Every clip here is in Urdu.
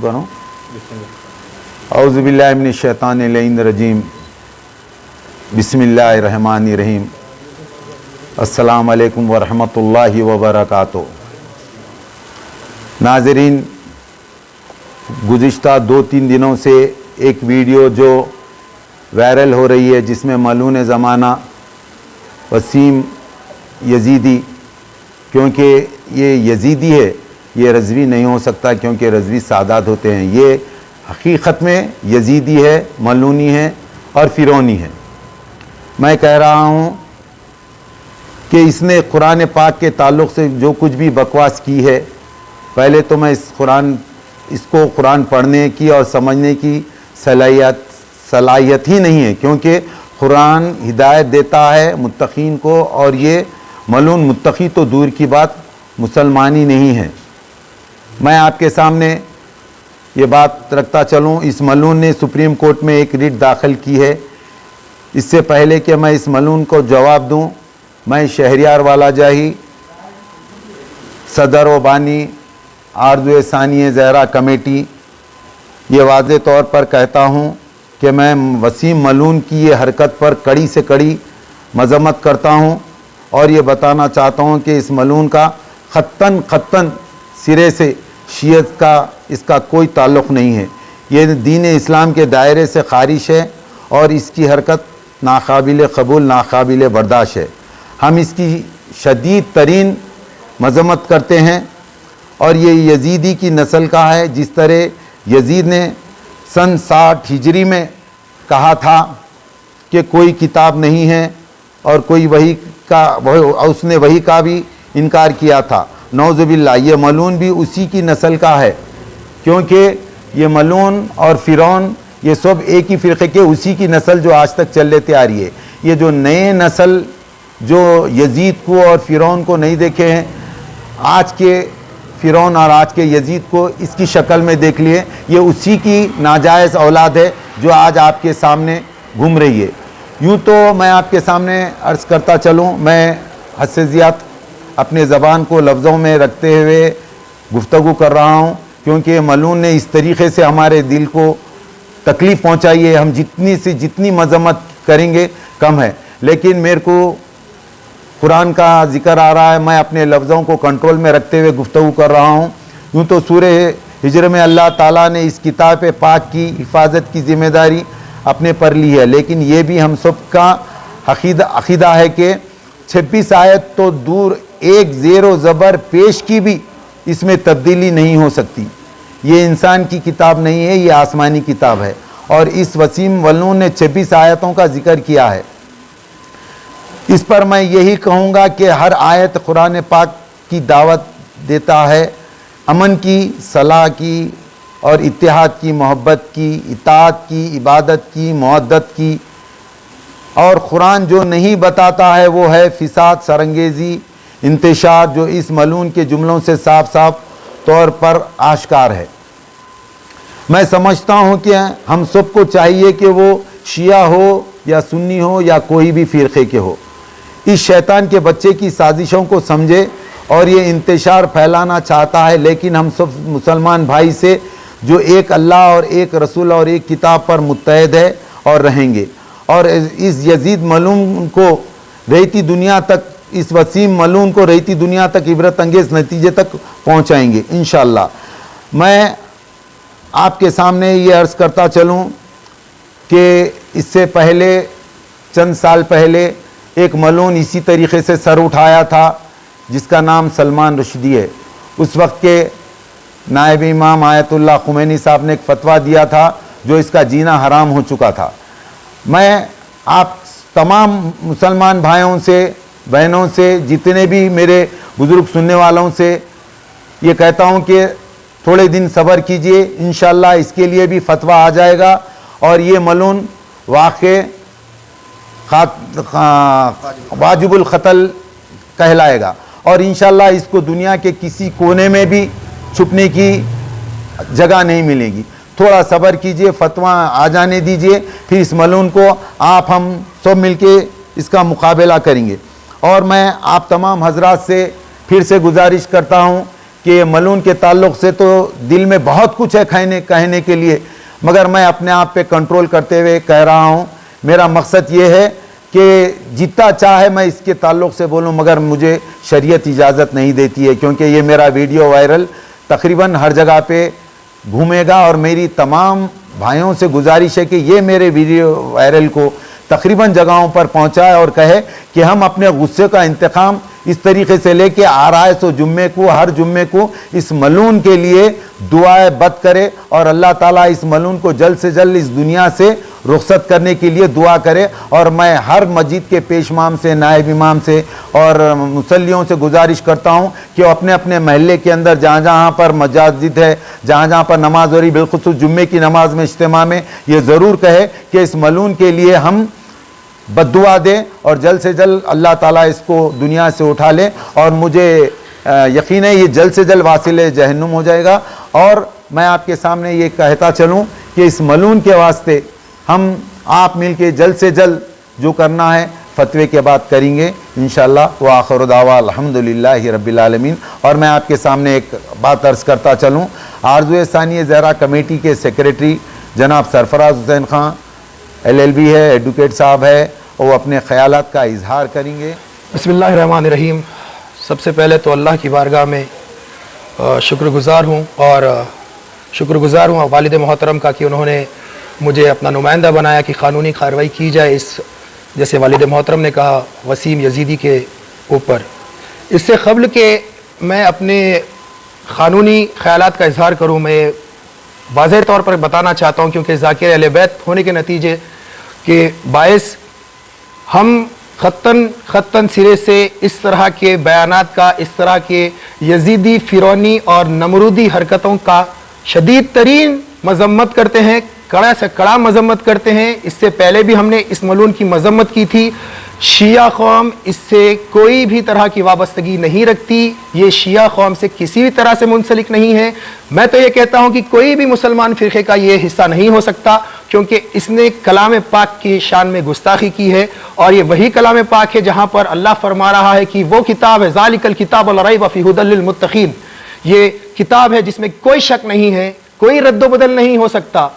کروں. اعوذ باللہ من الشیطان اللعین الرجیم. بسم اللہ الرحمن الرحیم. السلام علیکم ورحمۃ اللہ وبرکاتہ. ناظرین، گزشتہ 2-3 دنوں سے ایک ویڈیو جو وائرل ہو رہی ہے جس میں ملعون زمانہ وسیم یزیدی، کیونکہ یہ یزیدی ہے، یہ رضوی نہیں ہو سکتا کیونکہ رضوی سادات ہوتے ہیں. یہ حقیقت میں یزیدی ہے، ملعونی ہے اور فرعونی ہے. میں کہہ رہا ہوں کہ اس نے قرآن پاک کے تعلق سے جو کچھ بھی بکواس کی ہے، پہلے تو میں اس کو قرآن پڑھنے کی اور سمجھنے کی صلاحیت ہی نہیں ہے، کیونکہ قرآن ہدایت دیتا ہے متقین کو، اور یہ ملعون متقی تو دور کی بات مسلمانی نہیں ہے. میں آپ کے سامنے یہ بات رکھتا چلوں. اس ملعون نے سپریم کورٹ میں ایک ریٹ داخل کی ہے. اس سے پہلے کہ میں اس ملعون کو جواب دوں، میں شہریار والا جاہی صدر و بانی آرزو ثانیہ زہرا کمیٹی یہ واضح طور پر کہتا ہوں کہ میں وسیم ملعون کی یہ حرکت پر کڑی سے کڑی مذمت کرتا ہوں، اور یہ بتانا چاہتا ہوں کہ اس ملعون کا خطاً سرے سے شیعت کا اس کا کوئی تعلق نہیں ہے. یہ دین اسلام کے دائرے سے خارج ہے اور اس کی حرکت ناقابل قبول، ناقابل برداشت ہے. ہم اس کی شدید ترین مذمت کرتے ہیں. اور یہ یزیدی کی نسل کا ہے. جس طرح یزید نے سن 60 ہجری میں کہا تھا کہ کوئی کتاب نہیں ہے اور کوئی وحی کا، اس نے وحی کا بھی انکار کیا تھا. نعوذ باللہ، یہ ملعون بھی اسی کی نسل کا ہے، کیونکہ یہ ملعون اور فرعون یہ سب ایک ہی فرقے کے، اسی کی نسل جو آج تک چل لیتے آ رہی ہے. یہ جو نئے نسل جو یزید کو اور فرعون کو نہیں دیکھے ہیں، آج کے فرعون اور آج کے یزید کو اس کی شکل میں دیکھ لیے. یہ اسی کی ناجائز اولاد ہے جو آج آپ کے سامنے گھوم رہی ہے. یوں تو میں آپ کے سامنے عرض کرتا چلوں، میں حد سے زیادہ اپنے زبان کو لفظوں میں رکھتے ہوئے گفتگو کر رہا ہوں، کیونکہ ملعون نے اس طریقے سے ہمارے دل کو تکلیف پہنچائی ہے. ہم جتنی مذمت کریں گے کم ہے. لیکن میرے کو قرآن کا ذکر آ رہا ہے، میں اپنے لفظوں کو کنٹرول میں رکھتے ہوئے گفتگو کر رہا ہوں. یوں تو سورہ ہجر میں اللہ تعالیٰ نے اس کتاب پاک کی حفاظت کی ذمہ داری اپنے پر لی ہے، لیکن یہ بھی ہم سب کا عقیدہ ہے کہ 26 آیت تو دور، ایک زیر و زبر پیش کی بھی اس میں تبدیلی نہیں ہو سکتی. یہ انسان کی کتاب نہیں ہے، یہ آسمانی کتاب ہے. اور اس وسیم ملعون نے 26 آیتوں کا ذکر کیا ہے. اس پر میں یہی کہوں گا کہ ہر آیت قرآن پاک کی دعوت دیتا ہے امن کی، صلاح کی اور اتحاد کی، محبت کی، اطاعت کی، عبادت کی، مودت کی. اور قرآن جو نہیں بتاتا ہے وہ ہے فساد، سرانگیزی، انتشار، جو اس ملعون کے جملوں سے صاف طور پر آشکار ہے. میں سمجھتا ہوں کہ ہم سب کو چاہیے کہ وہ شیعہ ہو یا سنی ہو یا کوئی بھی فرقے کے ہو، اس شیطان کے بچے کی سازشوں کو سمجھے اور یہ انتشار پھیلانا چاہتا ہے. لیکن ہم سب مسلمان بھائی سے جو ایک اللہ اور ایک رسول اور ایک کتاب پر متحد ہے اور رہیں گے، اور اس یزید ملعون کو رہتی دنیا تک، اس وسیم ملعون کو رہتی دنیا تک عبرت انگیز نتیجے تک پہنچائیں گے انشاءاللہ. میں آپ کے سامنے یہ عرض کرتا چلوں کہ اس سے پہلے چند سال پہلے ایک ملعون اسی طریقے سے سر اٹھایا تھا جس کا نام سلمان رشدی ہے. اس وقت کے نائب امام آیت اللہ خمینی صاحب نے ایک فتویٰ دیا تھا جو اس کا جینا حرام ہو چکا تھا. میں آپ تمام مسلمان بھائیوں سے، بہنوں سے، جتنے بھی میرے بزرگ سننے والوں سے یہ کہتا ہوں کہ تھوڑے دن صبر کیجئے، انشاءاللہ اس کے لیے بھی فتویٰ آ جائے گا اور یہ ملعون واقع واجب القتل کہلائے گا، اور انشاءاللہ اس کو دنیا کے کسی کونے میں بھی چھپنے کی جگہ نہیں ملے گی. تھوڑا صبر کیجئے، فتویٰ آ جانے دیجئے، پھر اس ملعون کو ہم سب مل کے اس کا مقابلہ کریں گے. اور میں آپ تمام حضرات سے پھر سے گزارش کرتا ہوں کہ ملون کے تعلق سے تو دل میں بہت کچھ ہے کہنے کے لیے، مگر میں اپنے آپ پہ کنٹرول کرتے ہوئے کہہ رہا ہوں. میرا مقصد یہ ہے کہ جتنا چاہے میں اس کے تعلق سے بولوں، مگر مجھے شریعت اجازت نہیں دیتی ہے، کیونکہ یہ میرا ویڈیو وائرل تقریباً ہر جگہ پہ گھومے گا. اور میری تمام بھائیوں سے گزارش ہے کہ یہ میرے ویڈیو وائرل کو تقریباً جگہوں پر پہنچائے اور کہے کہ ہم اپنے غصے کا انتقام اس طریقے سے لے کے آ رہا ہے، سو جمعے کو ہر جمعے کو اس ملون کے لیے دعائے بد کرے اور اللہ تعالیٰ اس ملون کو جلد سے جلد اس دنیا سے رخصت کرنے کے لیے دعا کرے. اور میں ہر مسجد کے پیش امام سے، نائب امام سے اور مصلیوں سے گزارش کرتا ہوں کہ وہ اپنے اپنے محلے کے اندر جہاں جہاں پر مساجد ہے، جہاں جہاں پر نماز ہو رہی، بالخصوص جمعے کی نماز میں اجتماع میں یہ ضرور کہے کہ اس ملون کے لیے ہم بد دعا دیں اور جلد سے جلد اللہ تعالیٰ اس کو دنیا سے اٹھا لے. اور مجھے یقین ہے یہ جلد سے جلد واصل جہنم ہو جائے گا. اور میں آپ کے سامنے یہ کہتا چلوں کہ اس ملون کے واسطے ہم آپ مل کے جلد سے جلد جو کرنا ہے فتوے کے بعد کریں گے انشاءاللہ. وآخر دعوانا الحمدللہ رب العالمین. اور میں آپ کے سامنے ایک بات عرض کرتا چلوں، آرزوئے ثانیہ زہرا کمیٹی کے سیکریٹری جناب سرفراز حسین خان LLB ہے، ایڈوکیٹ صاحب ہے، وہ اپنے خیالات کا اظہار کریں گے. بسم اللہ الرحمن الرحیم. سب سے پہلے تو اللہ کی بارگاہ میں شکر گزار ہوں والد محترم کا کہ انہوں نے مجھے اپنا نمائندہ بنایا کہ قانونی کارروائی کی جائے اس، جیسے والد محترم نے کہا، وسیم یزیدی کے اوپر. اس سے قبل کہ میں اپنے قانونی خیالات کا اظہار کروں، میں واضح طور پر بتانا چاہتا ہوں کیونکہ ذاکر اہل بیت ہونے کے نتیجے کے باعث ہم خطاً سرے سے اس طرح کے بیانات کا، اس طرح کے یزیدی، فرعونی اور نمرودی حرکتوں کا شدید ترین مذمت کرتے ہیں، کڑا سے کڑا مذمت کرتے ہیں. اس سے پہلے بھی ہم نے اس ملون کی مذمت کی تھی. شیعہ قوم اس سے کوئی بھی طرح کی وابستگی نہیں رکھتی، یہ شیعہ قوم سے کسی بھی طرح سے منسلک نہیں ہے. میں تو یہ کہتا ہوں کہ کوئی بھی مسلمان فرقے کا یہ حصہ نہیں ہو سکتا، کیونکہ اس نے کلام پاک کی شان میں گستاخی کی ہے. اور یہ وہی کلام پاک ہے جہاں پر اللہ فرما رہا ہے کہ وہ کتاب ہے، ذالک الکتاب لا ریب فیہ ھدی للمتقین، یہ کتاب ہے جس میں کوئی شک نہیں ہے، کوئی رد و بدل نہیں ہو سکتا.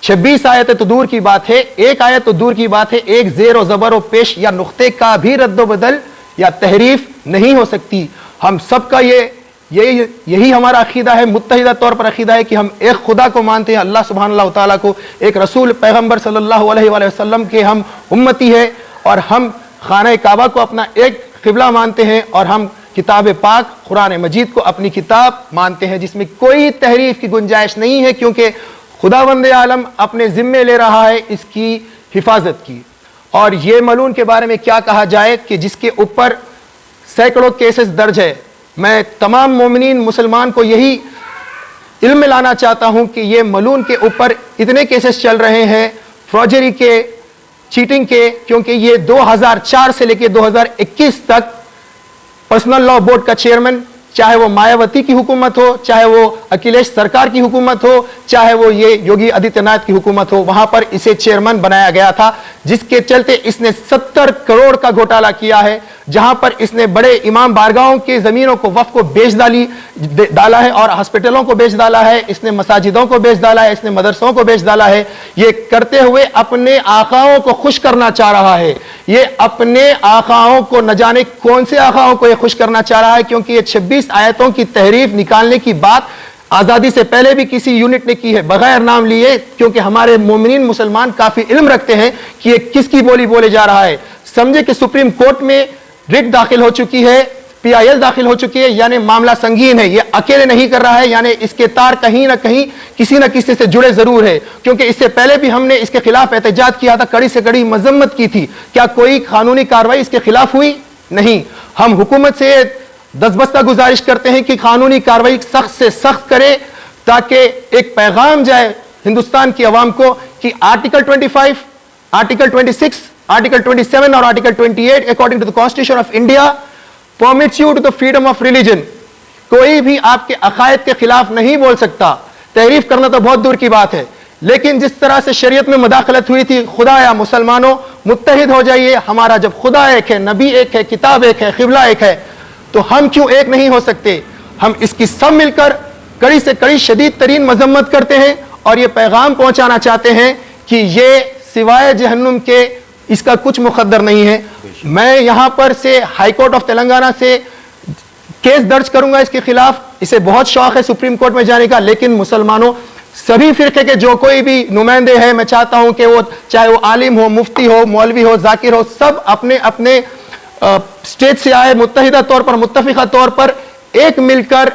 26 آیتیں تو دور کی بات ہے، ایک آیت تو دور کی بات ہے، ایک زیر و زبر و پیش یا نقطے کا بھی رد و بدل یا تحریف نہیں ہو سکتی. ہم سب کا یہی ہمارا عقیدہ ہے، متحدہ طور پر عقیدہ ہے کہ ہم ایک خدا کو مانتے ہیں، اللہ سبحانہ اللہ تعالیٰ کو، ایک رسول پیغمبر صلی اللہ علیہ وآلہ وسلم کے ہم امتی ہے، اور ہم خانہ کعبہ کو اپنا ایک قبلہ مانتے ہیں، اور ہم کتاب پاک قرآن مجید کو اپنی کتاب مانتے ہیں جس میں کوئی تحریف کی گنجائش نہیں ہے، کیونکہ خداوند عالم اپنے ذمے لے رہا ہے اس کی حفاظت کی. اور یہ ملون کے بارے میں کیا کہا جائے کہ جس کے اوپر سینکڑوں کیسز درج ہے. میں تمام مومنین مسلمان کو یہی علم میں لانا چاہتا ہوں کہ یہ ملون کے اوپر اتنے کیسز چل رہے ہیں فروجری کے، چیٹنگ کے، کیونکہ یہ 2004 سے لے کے 2021 تک پرسنل لا بورڈ کا چیئرمین، چاہے وہ مایاوتی کی حکومت ہو، چاہے وہ اکھلیش سرکار کی حکومت ہو، چاہے وہ یہ یوگی آدتیہ ناتھ کی حکومت ہو، وہاں پر اسے چیئرمین بنایا گیا تھا، جس کے چلتے اس نے 70 کروڑ کا گھوٹالہ کیا ہے، جہاں پر اس نے بڑے امام بارگاہوں کی زمینوں کو وقف کو بیچ ڈالا ہے، اور ہاسپٹلوں کو بیچ ڈالا ہے، اس نے مساجدوں کو بیچ ڈالا ہے، اس نے مدرسوں کو بیچ ڈالا ہے. یہ کرتے ہوئے اپنے آقاؤں کو خوش کرنا چاہ رہا ہے. یہ اپنے آقاؤں کو، نہ جانے کون سے آقاؤں کو یہ خوش کرنا چاہ رہا ہے، کیونکہ یہ 26 آیتوں کی تحریف نکالنے کی بات آزادی سے پہلے بھی کسی یونٹ نے کی ہے بغیر نام لیے، کیونکہ ہمارے مومنین مسلمان کافی علم رکھتے ہیں کہ یہ کس کی بولی بولے جا رہا ہے. سمجھے کہ سپریم کورٹ میں رٹ داخل ہو چکی ہے، PIL داخل ہو چکی ہے، یعنی معاملہ سنگین ہے. یہ اکیلے نہیں کر رہا ہے، یعنی اس کے تار کہیں نہ کہیں کسی نہ کسی سے جڑے ضرور ہے، کیونکہ اس سے پہلے بھی ہم نے اس کے خلاف احتجاج کیا تھا، کڑی سے کڑی مذمت کی تھی. کیا کوئی قانونی کارروائی اس کے خلاف ہوئی؟ نہیں. ہم حکومت سے دستبستہ گزارش کرتے ہیں کہ قانونی کارروائی سخت سے سخت کرے، تاکہ ایک پیغام جائے ہندوستان کی عوام کو کہ آرٹیکل 25، آرٹیکل 26، آرٹیکل 27 اور article 28 according to the Constitution of India permits you to the freedom of religion. کوئی بھی آپ کے عقائد کے خلاف نہیں بول سکتا. تحریف کرنا تو بہت دور کی بات ہے، لیکن جس طرح سے شریعت میں مداخلت ہوئی تھی، خدا یا مسلمانوں متحد ہو جائیے. ہمارا جب خدا ایک ہے، نبی ایک ہے، کتاب ایک ہے، قبلہ ایک ہے، تو ہم کیوں ایک نہیں ہو سکتے؟ ہم اس کی سب مل کر کڑی سے کڑی شدید ترین مذمت کرتے ہیں اور یہ پیغام پہنچانا چاہتے ہیں کہ یہ سوائے جہنم کے اس کا کچھ مقدر نہیں ہے. میں یہاں پر سے ہائی کورٹ آف تلنگانہ سے کیس درج کروں گا اس کے خلاف. اسے بہت شوق ہے سپریم کورٹ میں جانے کا, لیکن مسلمانوں سبھی فرقے کے جو کوئی بھی نمائندے ہیں, میں چاہتا ہوں کہ وہ چاہے وہ عالم ہو, مفتی ہو, مولوی ہو, ذاکر ہو, سب اپنے اپنے اسٹیٹ سے آئے متحدہ طور پر, متفقہ طور پر ایک مل کر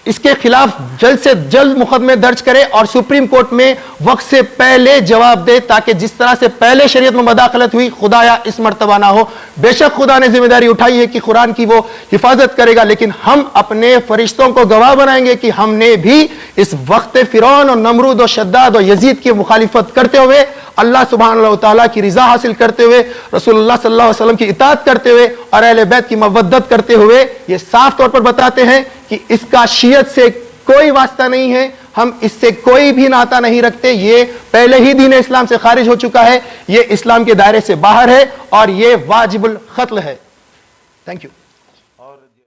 اس کے خلاف جلد سے جلد مقدمے درج کرے اور سپریم کورٹ میں وقت سے پہلے جواب دے, تاکہ جس طرح سے پہلے شریعت میں مداخلت ہوئی خدایا اس مرتبہ نہ ہو. بے شک خدا نے ذمہ داری اٹھائی ہے کہ قرآن کی وہ حفاظت کرے گا, لیکن ہم اپنے فرشتوں کو گواہ بنائیں گے کہ ہم نے بھی اس وقت فرعون اور نمرود اور شداد اور یزید کی مخالفت کرتے ہوئے, اللہ سبحانہ و تعالیٰ کی رضا حاصل کرتے ہوئے, رسول اللہ صلی اللہ علیہ وسلم کی اطاعت کرتے ہوئے اور اہل بیت کی مودت کرتے ہوئے یہ صاف طور پر بتاتے ہیں کہ اس کا شیعت سے کوئی واسطہ نہیں ہے, ہم اس سے کوئی بھی ناطہ نہیں رکھتے. یہ پہلے ہی دین اسلام سے خارج ہو چکا ہے, یہ اسلام کے دائرے سے باہر ہے اور یہ واجب القتل ہے. Thank you.